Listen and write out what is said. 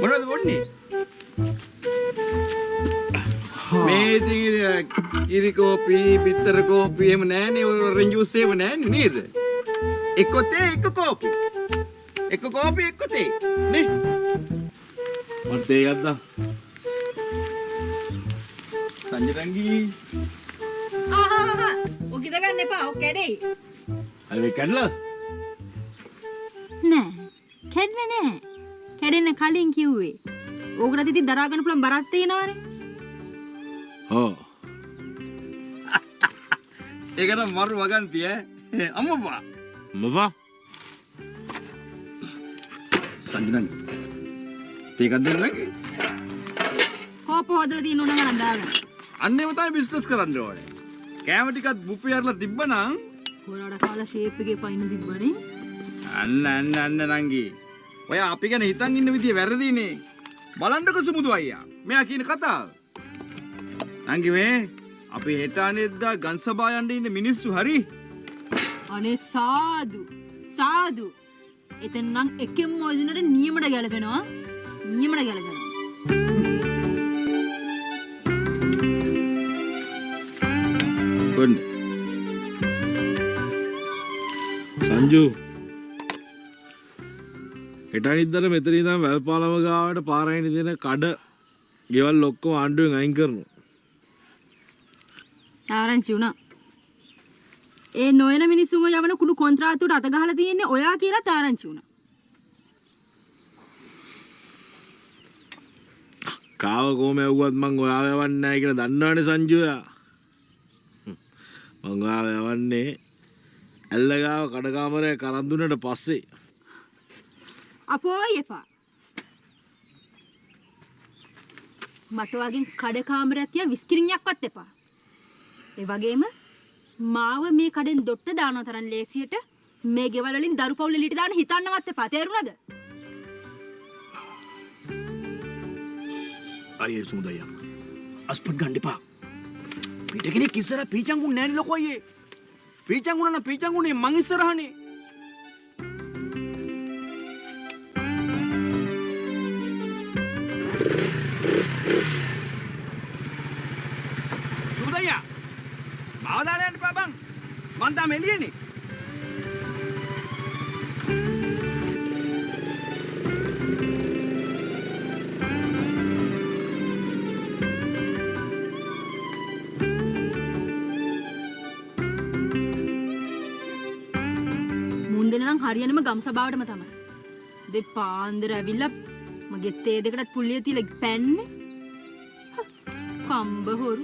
මොනවද බොන්නේ? මේ ඉතින් කිරි කෝපි, බිත්තර කෝපි එහෙම නැහනේ. ඔරෙන්ජ් ජූස් එහෙම නැහනේ නේද? එක්ක තේ එක්ක කෝපි. එක්ක කෝපි එක්ක තේ. නේ? මට තේ ගත්තා. සංජරංගී. ඔකිද ගන්න එපා. ඔක් කැඩෙයි. අර මේ කැඩලා? නෑ. කැඩෙන්නේ නෑ. කැඩෙන්න කලින් කිව්වේ. ඕකට ඉතින් දරා ගන්න පුළුවන් බරක් තියෙනවනේ. ඔව්. ඒක නම් මරු වගන්ති ඈ. අම්මපා. අම්මපා. සංජරංගී. තේ එකක් දෙන්න නැගේ. කෝප හොදලා තියෙන උනම නදාගන්න. අන්න ඒව තමයි බිස්නස් කරන්න ඕනේ. කෑම ටිකත් බුෆේ අරලා තිබ්බනම් හොරාට කාලා ෂේප් එකේ පයින් තිබ්බනේ. අන්න නංගි. ඔය අපි ගැන හිතන් ඉන්න විදිය වැරදිනේ. බලන්නක සුමුදු අයියා. මෙයා කියන කතාව. නංගි මේ අපි හෙට අනේද්දා ගන්සබා යන්න ඉන්න මිනිස්සු හරි. අනේ සාදු. එතන නම් එකෙන් මොදිනට නියමඩ ගැලපෙනවා. නියමඩ ගැලපෙනවා. සංජු හෙට අනිද්දාට මෙතන ඉඳන් වැල්පාලම ගාවට පාරයින් දෙන කඩ ගෙවල් ඔක්කොම ආණ්ඩුවෙන් අයින් කරනවා. ආරංචි වුණා. ඒ නොයන මිනිස්සුන්ව යවන කුණු කොන්ත්‍රාත්තුවට අත ගහලා තියෙන්නේ ඔයා කියලා තාරංචි වුණා. කාව කොහොම ඇව්වත් මං ඔයාව යවන්නේ නැහැ කියලා දන්නවනේ සංජුයා. මං ඔයාව යවන්නේ ඇල්ලගාව කඩකාමරය කරන් දුන්නට පස්සේ. අපෝ එපා. මට වගේ කඩකාමරයක් තියා විස්කිරින්යක්වත් එපා. ඒ වගේම මාව මේ කඩෙන් දොට්ට දාන තරම් ලේසියට මේ ගෙවල් වලින් දරු පවුල එළියට දාන්න හිතන්නවත් එපා. තේරුණාද? අයියේ සුමුදයියා. අස්පට් ගන්න එපා. පිට කෙනෙක් ඉස්සර පීචංගුන් නෑනේ ලොකෝ අයියේ. පීචංගුන නම් පීචංගුනේ මං ඉස්සරහනේ. සුමුදයියා. මාව දාලා යන්න එපා බං. මං තාම එළියනේ. හරියනම ගම් සභාවටම තමයි. දෙපාන්දර ඇවිල්ලා මගේ තේ දෙකටත් පුල්ලිය තියලා පැන්නේ. කම්බ හොරු.